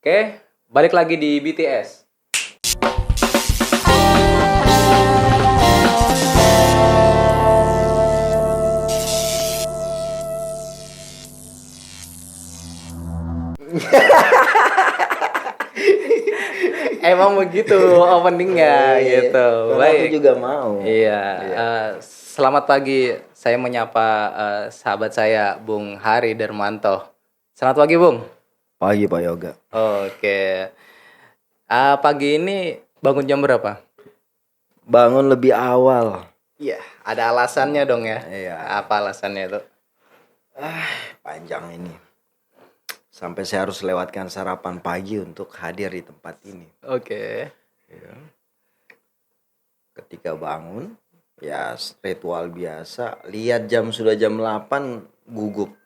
Oke, balik lagi di BTS. Emang begitu openingnya gitu. Karena aku juga mau. Iya. Selamat pagi. Saya menyapa sahabat saya, Bung Hari Darmanto. Selamat pagi, Bung. Pagi Pak Yoga. Oke. Pagi ini bangun jam berapa? Bangun lebih awal. Iya, ada alasannya dong ya. Iya. Apa alasannya itu? Panjang ini. Sampai saya harus lewatkan sarapan pagi untuk hadir di tempat ini. Oke. Ya. Ketika bangun, ya ritual biasa. Lihat jam sudah jam 8, gugup.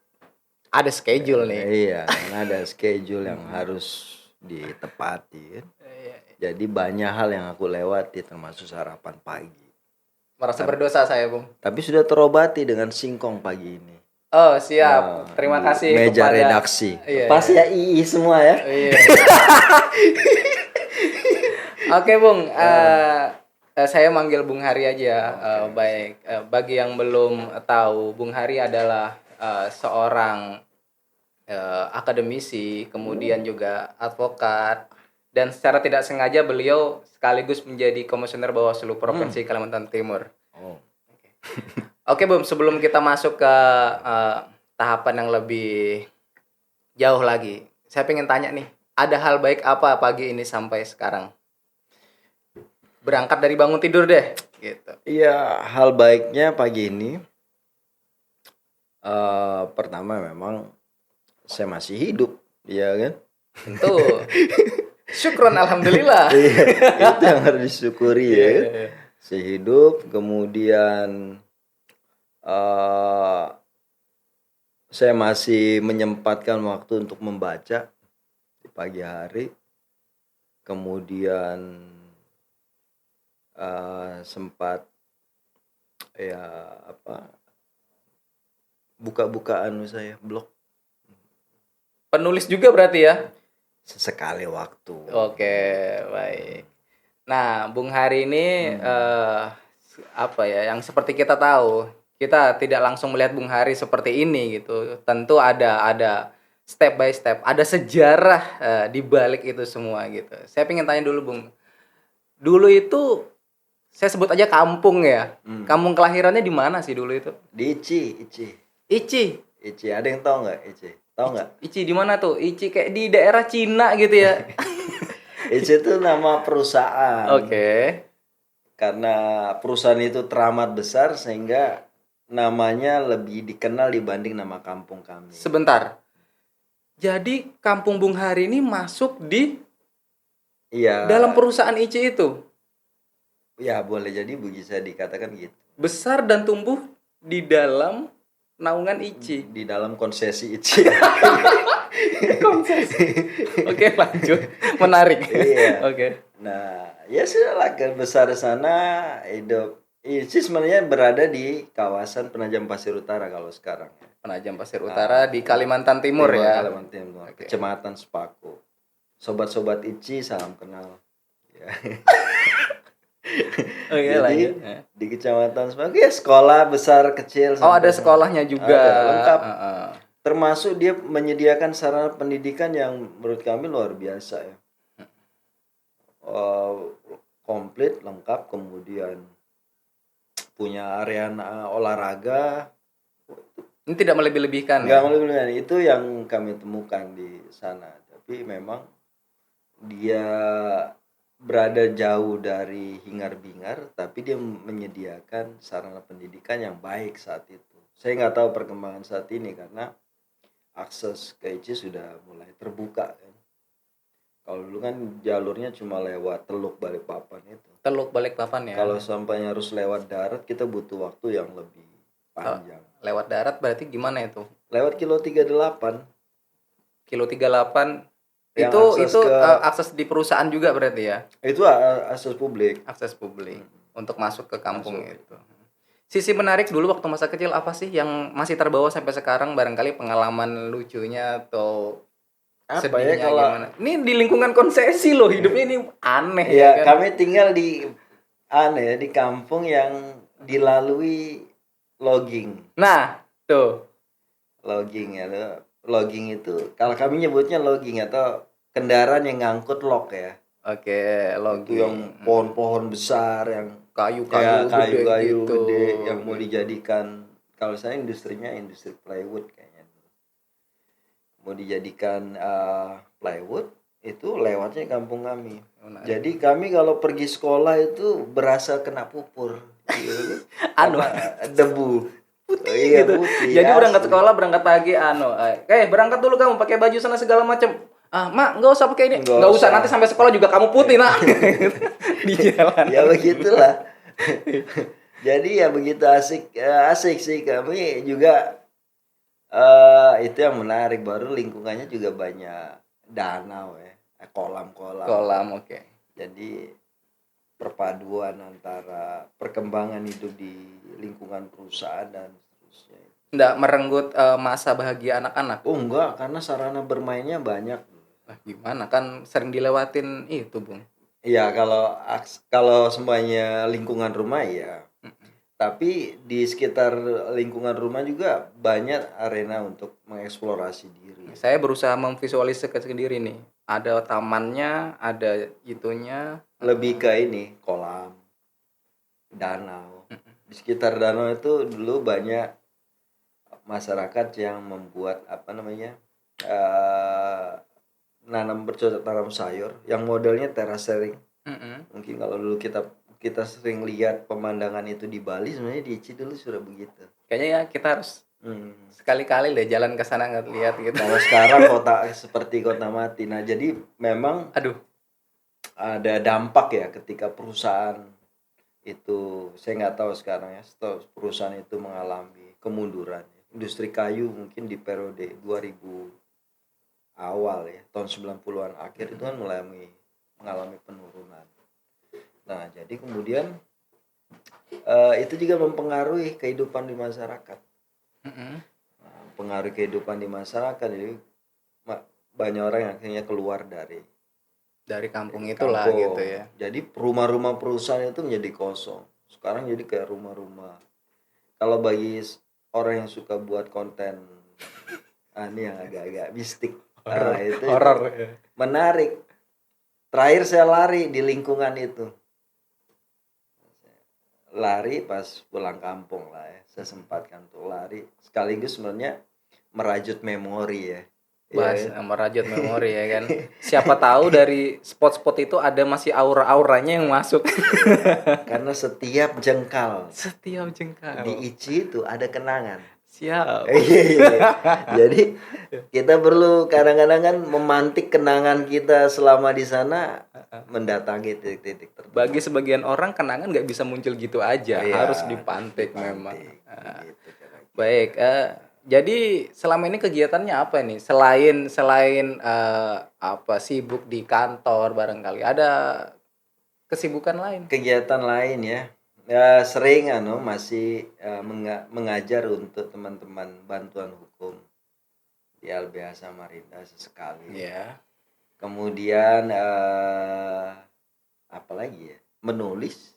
Ada schedule nih. Iya, karena ada schedule yang harus ditepati. Jadi banyak hal yang aku lewati termasuk sarapan pagi. Merasa berdosa saya, Bung. Tapi sudah terobati dengan singkong pagi ini. Oh, siap. Terima kasih Meja kepada redaksi. Iya, Pas iya. ya II semua ya. Iya. Oke, Bung. Saya manggil Bung Hari aja. Baik. Bagi yang belum tahu, Bung Hari adalah seorang akademisi, kemudian juga advokat, dan secara tidak sengaja beliau sekaligus menjadi komisioner Bawaslu Provinsi Kalimantan Timur. Oh. Oke, Bung, sebelum kita masuk ke tahapan yang lebih jauh lagi, saya pengen tanya nih, ada hal baik apa pagi ini sampai sekarang? Berangkat dari bangun tidur deh, gitu. Iya, hal baiknya pagi ini pertama memang saya masih hidup, ya kan? Tentu. Syukron, alhamdulillah. Iya, itu yang harus disyukuri ya. Kan? Iya. Saya hidup, kemudian saya masih menyempatkan waktu untuk membaca di pagi hari. Kemudian sempat buka-bukaan saya blog. Penulis juga berarti ya? Sesekali waktu. Oke, baik. Nah, Bung Hari ini yang seperti kita tahu, kita tidak langsung melihat Bung Hari seperti ini gitu. Tentu ada step by step, ada sejarah di balik itu semua gitu. Saya pengen tanya dulu, Bung. Dulu itu saya sebut aja kampung ya. Kampung kelahirannya di mana sih dulu itu? Di Ici. Ici. Ada yang tahu nggak Ici? Tahu nggak? Ici di mana tuh? Ici kayak di daerah Cina gitu ya. Ici itu nama perusahaan. Oke. Karena perusahaan itu teramat besar sehingga namanya lebih dikenal dibanding nama kampung kami. Sebentar. Jadi kampung Bung Hari ini masuk di dalam perusahaan Ici itu? Ya, boleh jadi bisa dikatakan gitu. Besar dan tumbuh di dalam naungan Ici. Di dalam konsesi Ici. Konsesi. Oke, lanjut. Menarik. Iya. Oke. Nah, ya sudahlah, kan besar sana hidup. Ici sebenarnya berada di kawasan Penajam Pasir Utara kalau sekarang. Penajam Pasir Utara di Kalimantan Timur ya. Kalimantan Timur. Okay. Kecamatan Sepaku. Sobat-sobat Ici, salam kenal. Ya. Oke, jadi lanjut. di Kecamatan Sepaku ya sekolah besar kecil. Oh, ada sekolahnya juga. Ada, lengkap. Termasuk dia menyediakan sarana pendidikan yang menurut kami luar biasa ya. Komplit, lengkap, kemudian punya area olahraga. Ini tidak melebih-lebihkan. Enggak melebih-lebihkan. Itu yang kami temukan di sana. Tapi memang dia berada jauh dari hingar-bingar, tapi dia menyediakan sarana pendidikan yang baik saat itu. Saya nggak tahu perkembangan saat ini karena akses ke Ici sudah mulai terbuka kan. Kalau dulu kan jalurnya cuma lewat Teluk Balikpapan itu. Teluk Balikpapan ya. Kalau sampainya harus lewat darat kita butuh waktu yang lebih panjang. Lewat darat berarti gimana itu? Lewat kilo 38. Kilo 38 Yang itu akses di perusahaan juga berarti ya? Itu akses publik. Akses publik untuk masuk ke kampung itu. Sisi menarik dulu waktu masa kecil apa sih yang masih terbawa sampai sekarang, barangkali pengalaman lucunya atau Apa ya Sedihnya kalau gimana? Ini di lingkungan konsesi loh, hidupnya ini aneh ya ya kan. kami tinggal di aneh di kampung yang dilalui logging. Nah, tuh. Logging ya. Logging itu kalau kami nyebutnya logging atau kendaraan yang ngangkut log ya. Oke, Itu yang logging. pohon-pohon besar yang Kayu-kayu kayak gede kayu-kayu gitu. gede yang mau dijadikan, kalau saya industrinya industri plywood kayaknya. Mau dijadikan plywood itu lewatnya kampung kami. Menarik. Jadi kami kalau pergi sekolah itu berasa kena pupur. Gitu. Anu. Karena debu. Putih Iya, gitu. putih, Jadi berangkat asli. sekolah, berangkat pagi berangkat dulu kamu pakai baju sana segala macam. Ah, Mak, nggak usah pakai ini. Nggak Nggak usah, usah. nanti sampai sekolah juga kamu putih, Nak. Di jalan. Ya begitulah. Jadi ya begitu asik sih kami juga itu yang menarik, baru lingkungannya juga banyak danau ya, kolam-kolam. Kolam, oke. Jadi perpaduan antara perkembangan hidup di lingkungan perusahaan dan seterusnya. Nggak merenggut masa bahagia anak-anak. Oh enggak, karena sarana bermainnya banyak. Nah, gimana kan sering dilewatin itu, Bung. Iya, kalau semuanya lingkungan rumah ya. Tapi di sekitar lingkungan rumah juga banyak arena untuk mengeksplorasi diri. Saya berusaha memvisualisasikan sendiri nih. Ada tamannya, ada itunya. Lebih ke ini, kolam, danau. Di sekitar danau itu dulu banyak masyarakat yang membuat nanam bercocok tanam sayur yang modelnya terasering. Mungkin kalau dulu kita sering lihat pemandangan itu di Bali, sebenarnya di Ici dulu sudah begitu. Kayaknya ya kita harus sekali-kali deh jalan ke sana lihat gitu. Kalau sekarang kota seperti kota mati. Nah, jadi memang ada dampak ya ketika perusahaan itu, saya nggak tahu sekarang ya, setelah perusahaan itu mengalami kemunduran. Industri kayu mungkin di periode 2000 awal ya, tahun 90-an akhir itu kan mengalami penurunan. Nah, jadi kemudian itu juga mempengaruhi kehidupan di masyarakat. Pengaruh kehidupan di masyarakat, jadi banyak orang yang akhirnya keluar dari kampung itulah gitu ya. Jadi rumah-rumah perusahaan itu menjadi kosong. Sekarang jadi kayak rumah-rumah. Kalau bagi orang yang suka buat konten ini yang agak-agak mistik, itu horor ya. Menarik. Terakhir saya lari di lingkungan itu. Lari pas pulang kampung lah ya. Saya sempatkan untuk lari. Sekaligus sebenarnya merajut memori ya. Merajut memori ya kan. Siapa tahu dari spot-spot itu ada masih aura-auranya yang masuk. Karena setiap jengkal di Ici itu ada kenangan. Siap. Jadi kita perlu kadang-kadang kan memantik kenangan kita selama di sana, mendatangi titik-titik tertentu. Bagi sebagian orang kenangan nggak bisa muncul gitu aja, harus dipantik memang. Gitu, baik, jadi selama ini kegiatannya apa nih? Selain sibuk di kantor barangkali ada kesibukan lain? Kegiatan lain ya. Ya sering masih mengajar untuk teman-teman bantuan hukum di LBH Samarinda sesekali. Ya. Kemudian apa lagi ya? Menulis.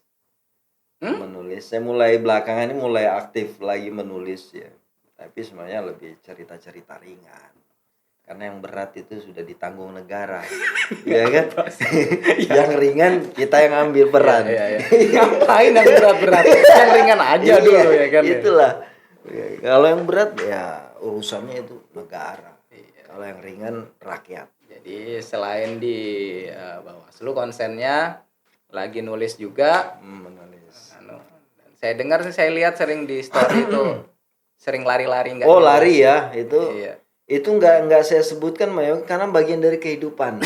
Menulis. Saya belakangan ini mulai aktif lagi menulis ya. Tapi sebenarnya lebih cerita-cerita ringan. Karena yang berat itu sudah ditanggung negara. Ya kan? Yang ringan kita yang ambil peran. Iya. Ngapain yang berat-berat? Yang ringan aja dulu ya kan. Itulah. Kalau yang berat ya urusannya itu negara. Kalau yang ringan rakyat. Jadi selain di Bawaslu konsennya lagi nulis juga. Menulis. Saya dengar saya lihat sering di story itu sering lari-lari enggak. Oh, lari ya. Itu. Iya. Itu nggak saya sebutkan Mayo karena bagian dari kehidupan.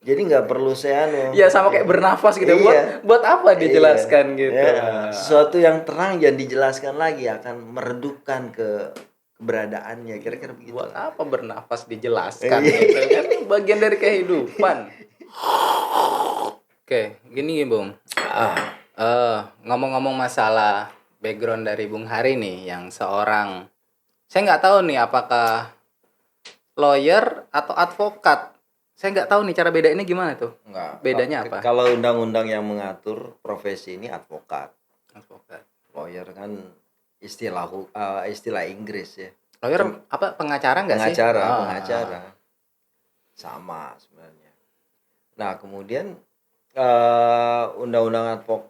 Jadi nggak perlu saya ya sama kayak bernafas gitu. Iya. Buat apa dijelaskan gitu. Ya, sesuatu yang terang jangan dijelaskan lagi, akan meredupkan keberadaannya, kira-kira begitu. Buat apa bernafas dijelaskan gitu kan bagian dari kehidupan. Oke, gini Bung. Ngomong-ngomong masalah background dari Bung Hari nih, yang seorang, saya nggak tahu nih apakah lawyer atau advokat. Saya nggak tahu nih cara bedainnya gimana tuh. Enggak. Bedanya apa? Kalau undang-undang yang mengatur profesi ini advokat. Advokat. Lawyer kan istilah Inggris ya. Lawyer apa pengacara nggak sih? Pengacara. Sama sebenarnya. Nah, kemudian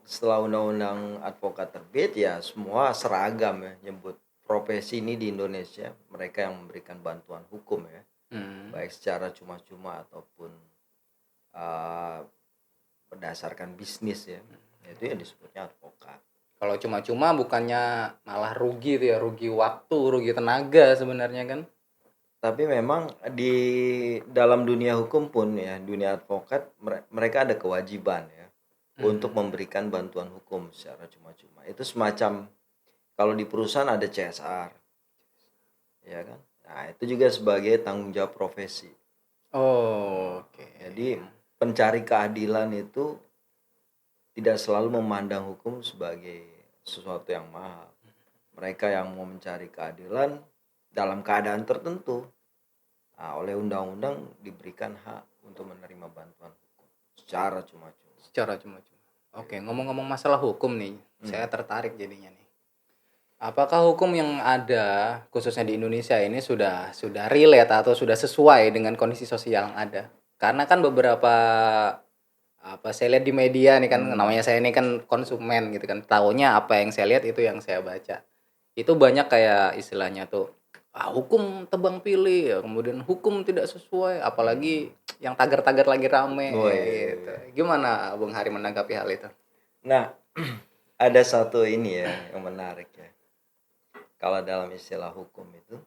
setelah undang-undang advokat terbit ya semua seragam ya nyebut profesi ini di Indonesia, mereka yang memberikan bantuan hukum ya. Baik secara cuma-cuma ataupun berdasarkan bisnis ya. Itu yang disebutnya advokat. Kalau cuma-cuma bukannya malah rugi tuh ya, rugi waktu, rugi tenaga sebenarnya kan. Tapi memang di dalam dunia hukum pun ya, dunia advokat mereka ada kewajiban ya untuk memberikan bantuan hukum secara cuma-cuma. Itu semacam kalau di perusahaan ada CSR. Ya kan? Nah, itu juga sebagai tanggung jawab profesi. Oh, oke. Jadi pencari keadilan itu tidak selalu memandang hukum sebagai sesuatu yang mahal. Mereka yang mau mencari keadilan dalam keadaan tertentu, oleh undang-undang diberikan hak untuk menerima bantuan hukum secara cuma-cuma. Oke, ngomong-ngomong masalah hukum nih, saya tertarik jadinya nih. Apakah hukum yang ada khususnya di Indonesia ini sudah relate atau sudah sesuai dengan kondisi sosial yang ada? Karena kan beberapa saya lihat di media nih kan, namanya saya ini kan konsumen gitu kan, taunya apa yang saya lihat itu yang saya baca. Itu banyak kayak istilahnya tuh hukum tebang pilih ya, kemudian hukum tidak sesuai, apalagi yang tagar-tagar lagi rame gitu. Gimana Bung Hari menanggapi hal itu? Nah, ada satu ini ya yang menarik ya. Kalau dalam istilah hukum itu,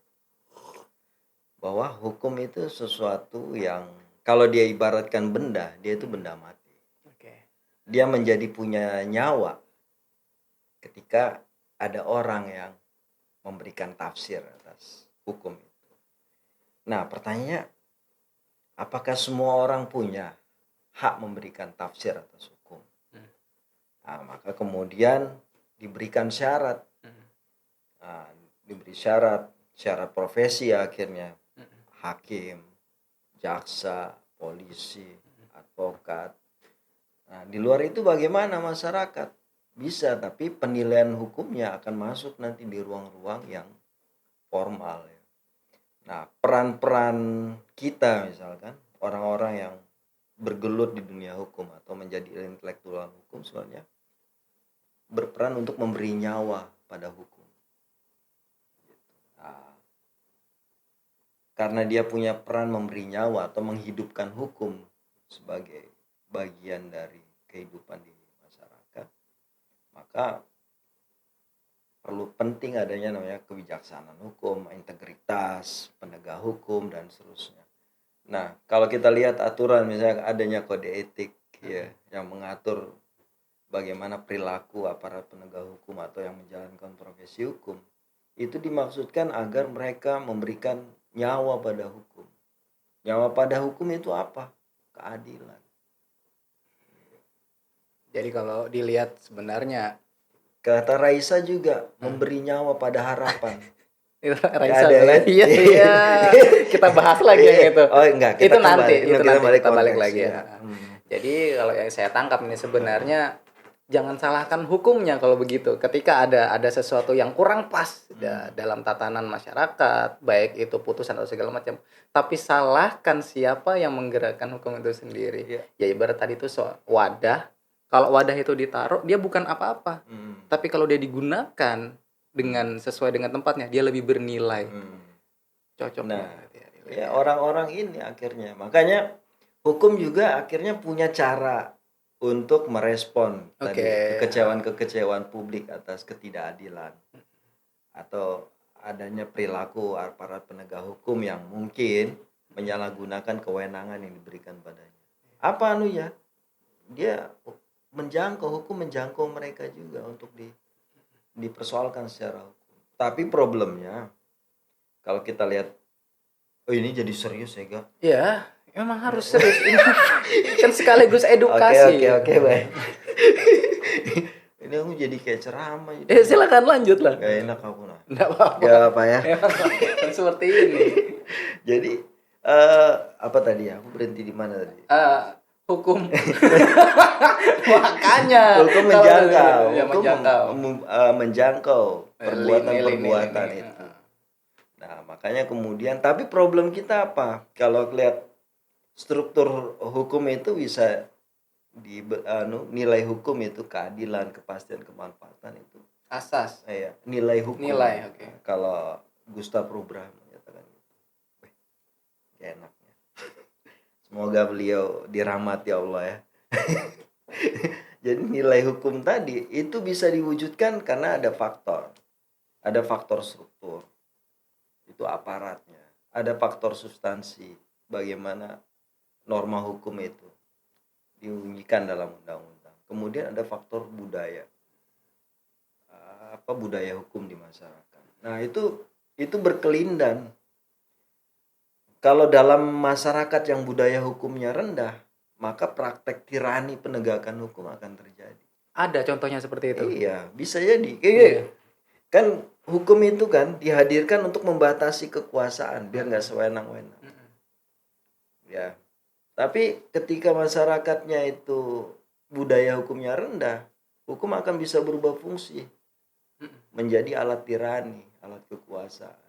bahwa hukum itu sesuatu yang kalau dia ibaratkan benda, dia itu benda mati. Dia menjadi punya nyawa ketika ada orang yang memberikan tafsir atas hukum itu. Nah, pertanyaannya, apakah semua orang punya hak memberikan tafsir atas hukum? Nah, maka kemudian diberikan syarat. Nah, diberi syarat profesi ya akhirnya. Hakim, jaksa, polisi, advokat. Nah, di luar itu bagaimana masyarakat? Bisa, tapi penilaian hukumnya akan masuk nanti di ruang-ruang yang formal ya. Nah, peran-peran kita misalkan orang-orang yang bergelut di dunia hukum atau menjadi intelektual hukum sebenarnya berperan untuk memberi nyawa pada hukum. Nah, karena dia punya peran memberi nyawa atau menghidupkan hukum sebagai bagian dari kehidupan di masyarakat, maka perlu penting adanya namanya kebijaksanaan hukum, integritas penegak hukum dan seterusnya. Nah, kalau kita lihat aturan misalnya adanya kode etik ya yang mengatur bagaimana perilaku aparat penegak hukum atau yang menjalankan profesi hukum, itu dimaksudkan agar mereka memberikan nyawa pada hukum. Nyawa pada hukum itu apa? Keadilan. Jadi kalau dilihat sebenarnya kata Raisa juga memberi nyawa pada harapan. Itu Raisa iya. Kita bahas lagi yang itu. Oh enggak, itu nanti kita balik lagi ya. Jadi kalau yang saya tangkap ini sebenarnya jangan salahkan hukumnya kalau begitu. Ketika ada sesuatu yang kurang pas dalam tatanan masyarakat, baik itu putusan atau segala macam, tapi salahkan siapa yang menggerakkan hukum itu sendiri. Ya ibarat tadi itu wadah. Kalau wadah itu ditaruh, dia bukan apa-apa. Tapi kalau dia digunakan dengan sesuai dengan tempatnya, dia lebih bernilai. Cocok. Nah, ya orang-orang ini akhirnya, makanya hukum juga akhirnya punya cara untuk merespon tadi kekecewaan publik atas ketidakadilan atau adanya perilaku aparat penegak hukum yang mungkin menyalahgunakan kewenangan yang diberikan padanya. Apa anunya? Dia hukum menjangkau mereka juga untuk dipersoalkan secara hukum. Tapi problemnya kalau kita lihat ini jadi serius ya, Gak? Ya, memang harus serius. Ini kan sekaligus edukasi. Oke, baik. Ini aku jadi kayak ceramah. Silakan lanjut lah. Gak enak aku nah. Enggak apa-apa. Gak apa ya. Seperti ini. Jadi Apa tadi ya? Aku berhenti di mana tadi? Hukum. Makanya Hukum kalau menjangkau, ya hukum menjangkau. menjangkau Nilai-nilai perbuatan-perbuatan ini. itu. Nah, makanya kemudian, tapi problem kita apa? Kalau lihat struktur hukum itu bisa nilai hukum itu keadilan, kepastian, kemanfaatan itu. Asas. Ya, nilai hukum. Nilai, oke. Kalau Gustav Rubrah menyatakan gitu. Enaknya. Semoga beliau dirahmati Allah ya. Jadi nilai hukum tadi itu bisa diwujudkan karena ada faktor. Ada faktor struktur. Itu aparatnya. Ada faktor substansi. Bagaimana norma hukum itu diunyikan dalam undang-undang. Kemudian ada faktor budaya. Budaya hukum di masyarakat. Nah, itu berkelindan. Kalau dalam masyarakat yang budaya hukumnya rendah, maka praktek tirani penegakan hukum akan terjadi. Ada contohnya seperti itu. Iya, bisa jadi. Iya. Kan hukum itu kan dihadirkan untuk membatasi kekuasaan biar nggak sewenang-wenang. Ya. Tapi ketika masyarakatnya itu budaya hukumnya rendah, hukum akan bisa berubah fungsi menjadi alat tirani, alat kekuasaan.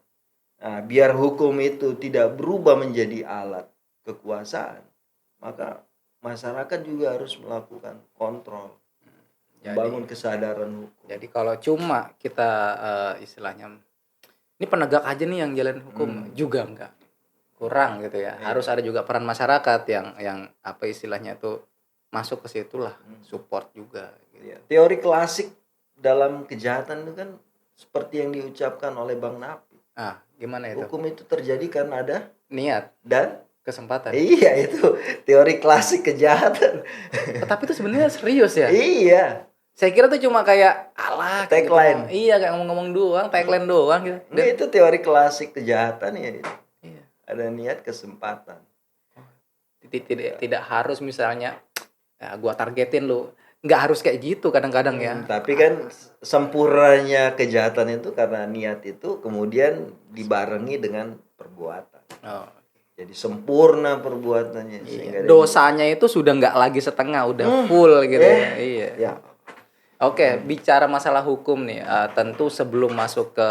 Nah, biar hukum itu tidak berubah menjadi alat kekuasaan, maka masyarakat juga harus melakukan kontrol, membangun kesadaran hukum. Jadi kalau cuma kita istilahnya ini penegak aja nih yang jalan hukum, juga enggak, kurang gitu ya. Harus ada juga peran masyarakat yang apa istilahnya itu masuk ke situlah, support juga. Gitu. Ya, teori klasik dalam kejahatan itu kan seperti yang diucapkan oleh Bang Napi. Gimana itu? Hukum itu terjadi karena ada niat dan kesempatan. Iya, itu teori klasik kejahatan. Tapi itu sebenarnya serius ya? Iya. Saya kira tuh cuma kayak tagline. Gitu. Iya, kayak ngomong-ngomong doang, tagline doang gitu. Dan itu teori klasik kejahatan ya. Iya. Ada niat, kesempatan. Tidak harus misalnya gua targetin lu. Nggak harus kayak gitu kadang-kadang ya. Tapi kan sempurnanya kejahatan itu karena niat itu kemudian dibarengi dengan perbuatan. Jadi sempurna perbuatannya. Iya. Dosanya itu sudah nggak lagi setengah, udah full gitu ya. Iya. Ya. Oke, bicara masalah hukum nih, tentu sebelum masuk ke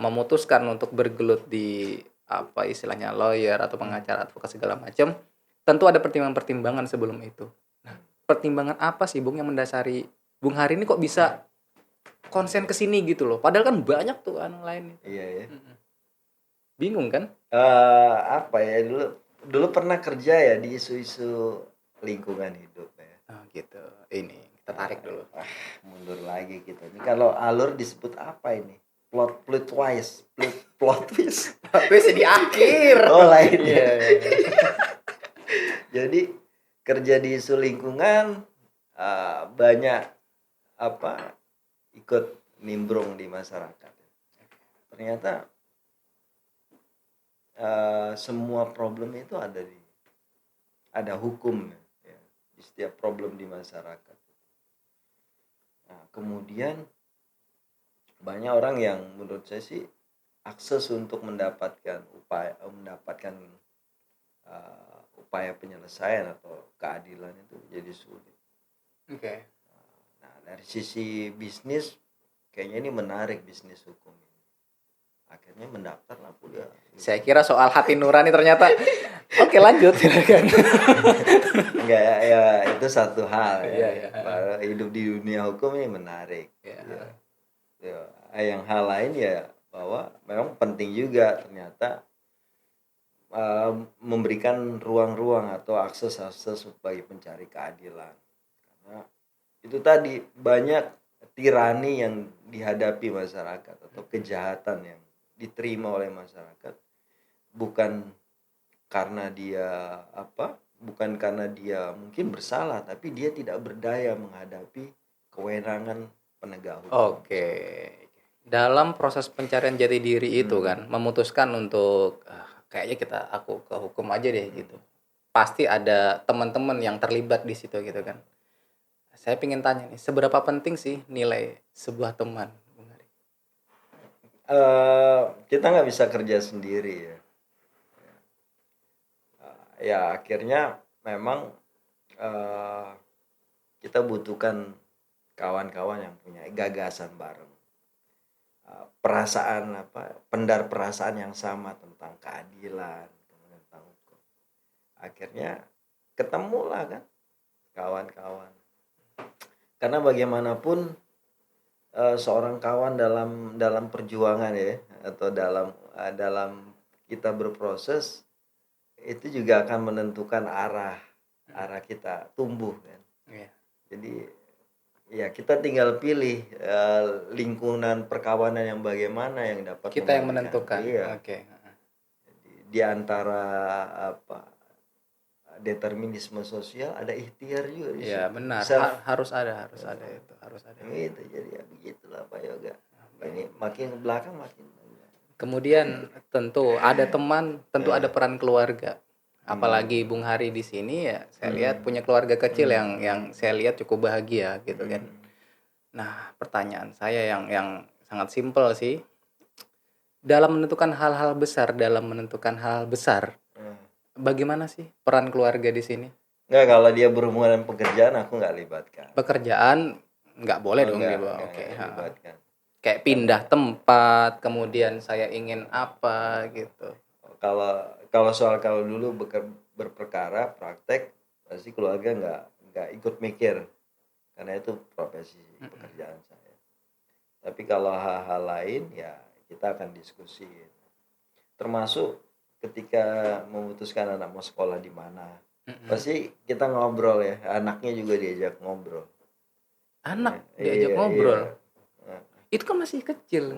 memutuskan untuk bergelut di apa istilahnya lawyer atau pengacara atau segala macam, tentu ada pertimbangan-pertimbangan sebelum itu. Nah, pertimbangan apa sih Bung yang mendasari Bung Hari ini kok bisa konsen ke sini gitu loh? Padahal kan banyak tuh lain. Iya ya. Bingung kan? Dulu pernah kerja ya di isu-isu lingkungan hidup ya. Gitu. Ini kita tarik dulu. Mundur lagi kita. Ini kalau alur disebut apa ini? Plot twist. Twist di akhir. Oh, lainnya. Jadi kerja di isu lingkungan banyak ikut nimbrung di masyarakat. Ternyata semua problem itu ada hukum ya, di setiap problem di masyarakat. Nah, kemudian banyak orang yang menurut saya sih akses untuk mendapatkan upaya penyelesaian atau keadilan itu jadi sulit. Oke. Nah, dari sisi bisnis kayaknya ini menarik bisnis hukum ini. Akhirnya mendaftar lah kuliah. Saya kira soal hati nurani ternyata. Oke, lanjut silakan. Enggak ya, itu satu hal ya. Iya. Hidup di dunia hukum ini menarik. Iya. Ya. Yang hal lain ya bahwa memang penting juga ternyata memberikan ruang-ruang atau akses bagi pencari keadilan. Karena itu tadi banyak tirani yang dihadapi masyarakat atau kejahatan yang diterima oleh masyarakat bukan karena dia mungkin bersalah, tapi dia tidak berdaya menghadapi kewenangan penegak hukum. Oke. Dalam proses pencarian jati diri itu kan memutuskan untuk kayaknya aku ke hukum aja deh gitu. Pasti ada teman-teman yang terlibat di situ gitu kan. Saya pengen tanya nih, seberapa penting sih nilai sebuah teman, Bung Hari? Kita nggak bisa kerja sendiri ya. ya akhirnya memang kita butuhkan kawan-kawan yang punya gagasan bareng, perasaan perasaan yang sama tentang keadilan, kemudian tentang hukum. Akhirnya ketemulah kan kawan-kawan. Karena bagaimanapun seorang kawan dalam perjuangan ya, atau dalam kita berproses, itu juga akan menentukan arah kita tumbuh kan. Iya. Jadi ya kita tinggal pilih lingkungan perkawanan yang bagaimana yang dapat Kita yang memberikan. menentukan. Iya. Oke. Di antara determinisme sosial ada ikhtiar juga di Iya situ. benar. Harus ada itu, harus ada. Gitu, jadi ya begitulah Pak Yoga. Ini makin ke belakang makin. Kemudian tentu ada teman, tentu ada peran keluarga. Apalagi Bung Hari di sini ya, saya lihat punya keluarga kecil yang saya lihat cukup bahagia gitu kan. Nah, pertanyaan saya yang sangat simpel sih. Dalam menentukan hal-hal besar, bagaimana sih peran keluarga di sini? Nggak, kalau dia berhubungan dengan pekerjaan aku nggak libatkan. Pekerjaan nggak boleh dong dibawa. Oke. Libatkan. Kayak pindah tempat, kemudian saya ingin apa gitu. Kalau dulu berperkara praktek, pasti keluarga nggak ikut mikir, karena itu profesi pekerjaan saya. Tapi kalau hal-hal lain ya kita akan diskusi, termasuk ketika memutuskan anak mau sekolah di mana, pasti kita ngobrol ya, anaknya juga diajak ngobrol. Anak diajak ngobrol. Iya. Itu kan masih kecil.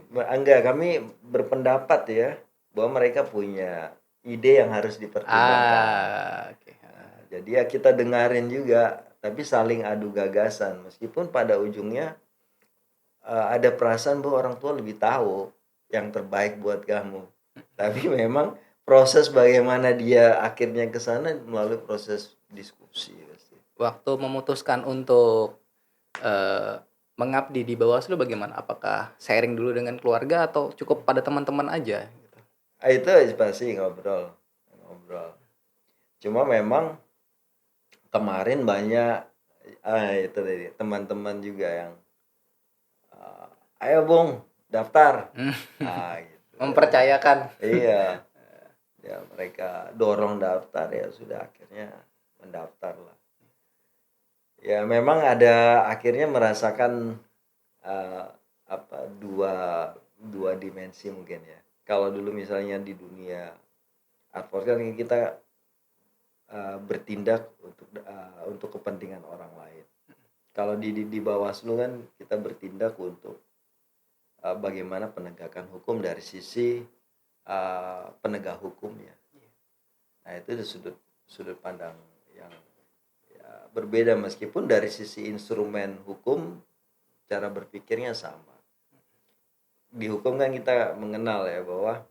Enggak, kami berpendapat ya bahwa mereka punya ide yang harus dipertimbangkan. Okay. Jadi ya kita dengarin juga, tapi saling adu gagasan, meskipun pada ujungnya ada perasaan bahwa orang tua lebih tahu yang terbaik buat kamu. Tapi memang proses bagaimana dia akhirnya ke sana melalui proses diskusi. Waktu memutuskan untuk mengabdi di Bawaslu bagaimana? Apakah sharing dulu dengan keluarga atau cukup pada teman-teman aja? Itu pasti ngobrol. Cuma memang kemarin banyak itu tadi teman-teman juga yang ayo Bung daftar, gitu. Mempercayakan. Iya, ya mereka dorong daftar, ya sudah akhirnya mendaftar lah. Ya memang ada akhirnya merasakan dua dimensi mungkin ya. Kalau dulu misalnya di dunia advokat kan kita bertindak untuk kepentingan orang lain. Kalau di Bawaslu kan kita bertindak untuk bagaimana penegakan hukum dari sisi penegak hukumnya. Nah itu sudut pandang yang berbeda, meskipun dari sisi instrumen hukum cara berpikirnya sama. Di hukum kan kita mengenal ya bahwa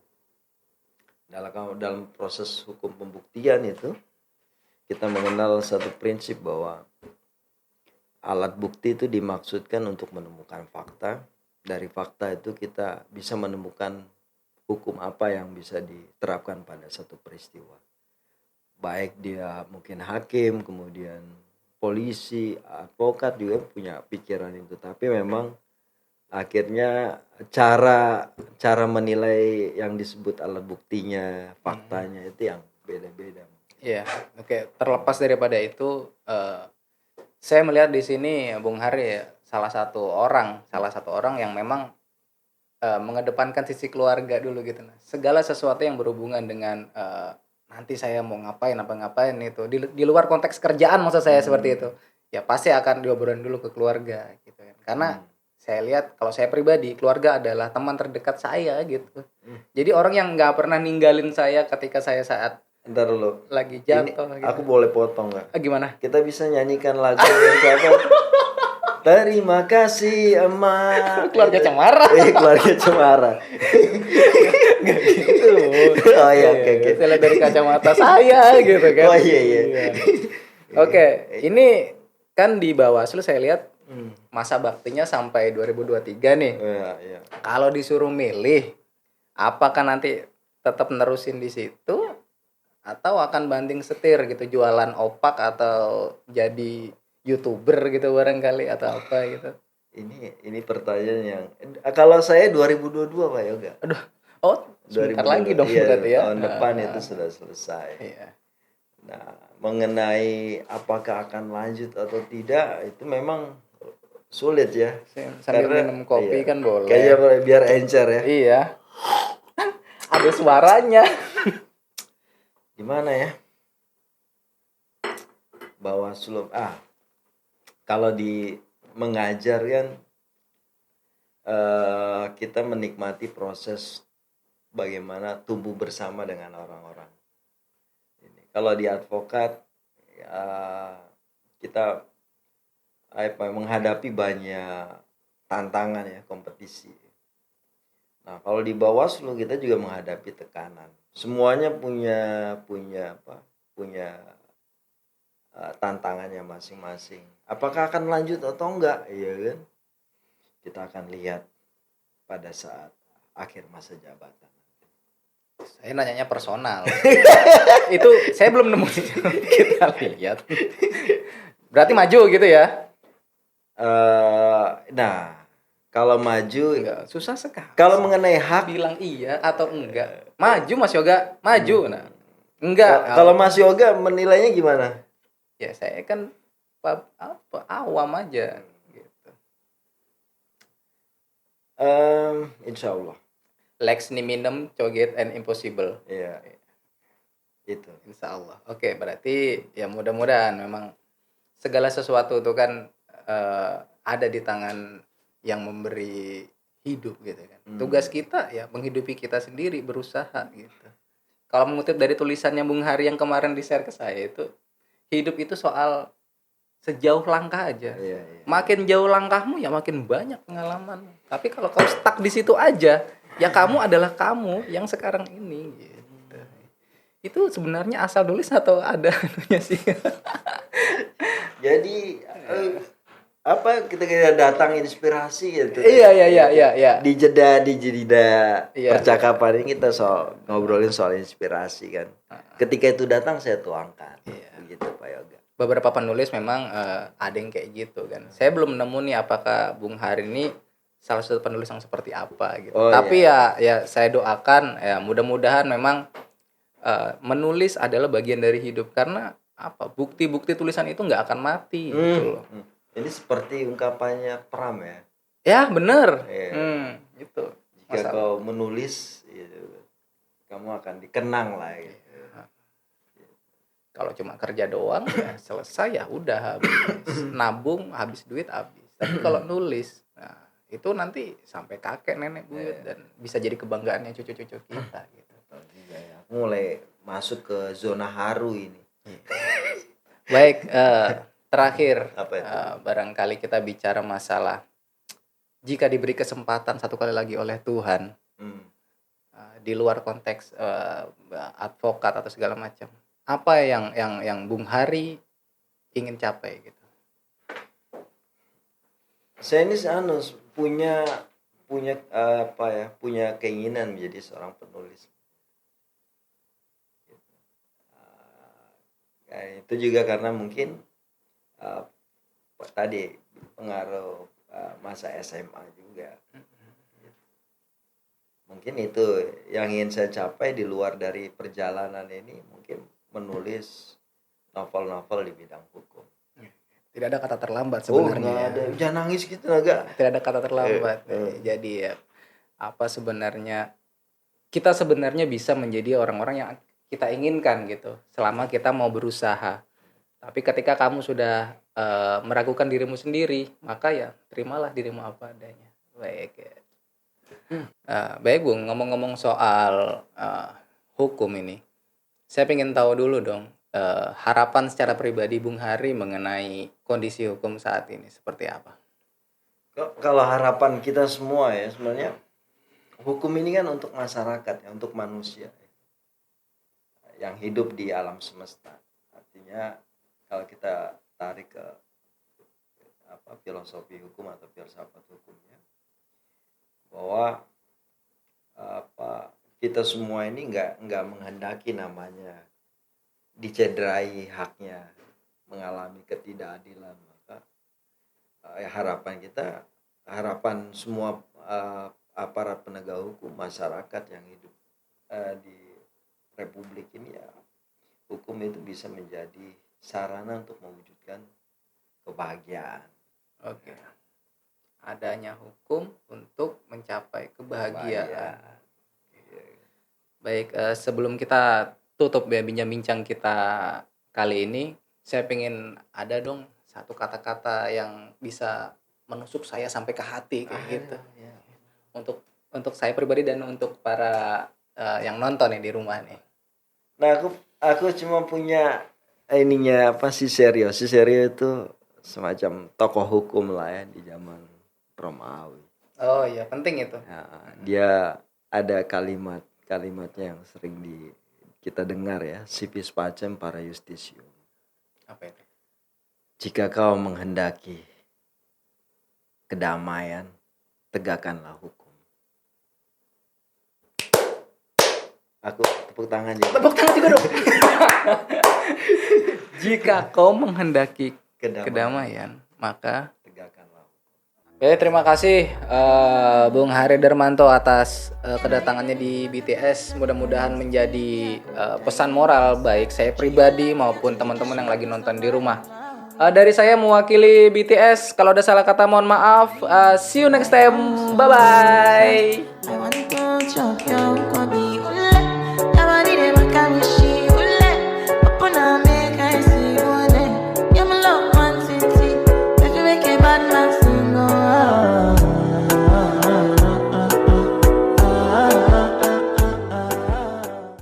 dalam proses hukum pembuktian itu kita mengenal satu prinsip bahwa alat bukti itu dimaksudkan untuk menemukan fakta. Dari fakta itu kita bisa menemukan hukum apa yang bisa diterapkan pada satu peristiwa. Baik dia mungkin hakim, kemudian polisi, advokat juga punya pikiran itu. Tapi memang akhirnya cara menilai yang disebut alat buktinya, faktanya itu yang beda-beda. Iya, oke. Terlepas daripada itu, saya melihat di sini Bung Hari salah satu orang yang memang mengedepankan sisi keluarga dulu gitu. Segala sesuatu yang berhubungan dengan nanti saya mau ngapain itu di luar konteks kerjaan, maksud saya seperti itu. Ya pasti akan diobrolin dulu ke keluarga gitu kan. Karena saya lihat kalau saya pribadi, keluarga adalah teman terdekat saya gitu. Jadi orang yang nggak pernah ninggalin saya ketika saya saat Ntar dulu, lagi jatuh. ini aku boleh potong nggak? Gimana? Kita bisa nyanyikan lagu yang apa? Terima kasih emak. Keluarga Cemara. Keluarga Cemara. Gitu. Oh iya, oke. Saya lihat dari kacamata saya gitu kan. Oh iya. Oke, ini kan di Bawaslu saya lihat masa baktinya sampai 2023 nih. Iya. Kalau disuruh milih, apakah nanti tetap nerusin di situ atau akan banting setir gitu jualan opak atau jadi YouTuber gitu barangkali atau apa gitu. Ini pertanyaan yang kalau saya 2022 Pak Yoga. Aduh, oh sebentar lagi 2022. dong Iya, berarti ya. tahun depan itu sudah selesai. Iya. Nah, mengenai apakah akan lanjut atau tidak itu memang sulit ya. Sambil Karena minum kopi iya, kan boleh. kayaknya biar encer ya. Iya. Ada suaranya. Gimana ya? Bawaslu kalau di mengajar kan kita menikmati proses bagaimana tumbuh bersama dengan orang-orang. Kalau di advokat ya, kita menghadapi banyak tantangan ya, kompetisi. Nah, kalau di Bawaslu kita juga menghadapi tekanan. Semuanya punya tantangannya masing-masing. Apakah akan lanjut atau enggak? Iya kan? Kita akan lihat pada saat akhir masa jabatan. Saya nanyanya personal. Itu saya belum nemu. Kita lihat. Berarti maju gitu ya? Nah, kalau maju enggak, susah sekali. Kalau mengenai hak bilang iya atau enggak. Maju Mas Yoga, maju. Nah, enggak. Kalau Mas Yoga menilainya gimana? Ya saya kan awam aja gitu. Insya Allah. Lex Niminem Coget and Impossible. Iya. Itu. Insya Allah. Oke, berarti ya mudah-mudahan memang segala sesuatu itu kan ada di tangan yang memberi hidup gitu kan. Tugas kita ya menghidupi kita sendiri, berusaha gitu. Kalau mengutip dari tulisannya Bung Hari yang kemarin di-share ke saya itu, hidup itu soal sejauh langkah aja. Iya. Makin jauh langkahmu ya makin banyak pengalaman. Tapi kalau kau stuck di situ aja, ya kamu adalah kamu yang sekarang ini gitu. Itu sebenarnya asal nulis atau ada anunya sih? Jadi kita datang inspirasi gitu. Iya. Di jeda percakapan ini kita ngobrolin soal inspirasi kan. Ketika itu datang saya tuangkan. Begitu Pak Yoga. Beberapa penulis memang ada yang kayak gitu kan. Saya belum nemu nih apakah Bung Hari ini salah satu penulis yang seperti apa gitu. Tapi ya saya doakan ya mudah-mudahan memang menulis adalah bagian dari hidup karena bukti-bukti tulisan itu nggak akan mati gitu loh. Ini seperti ungkapannya Pram ya. Ya benar. Gitu. Jika kau menulis, kamu akan dikenang lah. Gitu. Kalau cuma kerja doang ya selesai ya udah habis. Nabung habis duit habis. Tapi kalau nulis, nah itu nanti sampai kakek nenek buyut dan bisa jadi kebanggaannya cucu-cucu kita gitu. Mulai masuk ke zona haru ini. Baik. Terakhir, barangkali kita bicara masalah jika diberi kesempatan satu kali lagi oleh Tuhan di luar konteks advokat atau segala macam, apa yang Bung Hari ingin capai gitu? Saya ini punya keinginan menjadi seorang penulis. Itu juga karena mungkin tadi pengaruh masa SMA juga. Mungkin itu yang ingin saya capai di luar dari perjalanan ini, mungkin menulis novel-novel di bidang hukum. Tidak ada kata terlambat sebenarnya. Nggak ada. Jangan nangis gitu agak. Tidak ada kata terlambat. Jadi ya sebenarnya kita sebenarnya bisa menjadi orang-orang yang kita inginkan gitu selama kita mau berusaha. Tapi ketika kamu sudah meragukan dirimu sendiri, maka ya terimalah dirimu apa adanya. Baik. Baik Bung, ngomong-ngomong soal hukum ini, saya pengen tahu dulu dong harapan secara pribadi Bung Hari mengenai kondisi hukum saat ini seperti apa? Kalau harapan kita semua ya sebenarnya hukum ini kan untuk masyarakat ya, untuk manusia yang hidup di alam semesta. Artinya kalau kita tarik ke filosofi hukum atau filsafat hukumnya, bahwa kita semua ini nggak menghendaki namanya dicederai haknya, mengalami ketidakadilan, maka harapan semua aparat penegak hukum, masyarakat yang hidup di republik ini ya, hukum itu bisa menjadi sarana untuk mewujudkan kebahagiaan. Oke. Adanya hukum untuk mencapai kebahagiaan. Baik, sebelum kita tutup ya bincang-bincang kita kali ini, saya pengen ada dong satu kata-kata yang bisa menusuk saya sampai ke hati kayak gitu. Ya. Untuk saya pribadi dan untuk para yang nonton nih di rumah nih. Nah, aku cuma punya ininya apa, si Serio itu semacam tokoh hukum lah ya di zaman Romawi. Oh iya, penting itu. Ya, dia ada kalimatnya yang sering kita dengar ya, si vis pacem para justitium. Apa itu? Jika kau menghendaki kedamaian, tegakkanlah hukum. Aku tepuk tangan juga. Tepuk tangan juga dong. Jika kau menghendaki kedamaian, maka tegakkanlah hukum. Oke, terima kasih Bung Hari Darmanto atas kedatangannya di BTS. Mudah-mudahan menjadi pesan moral baik saya pribadi maupun teman-teman yang lagi nonton di rumah. Dari saya mewakili BTS, kalau ada salah kata mohon maaf. See you next time. Bye bye.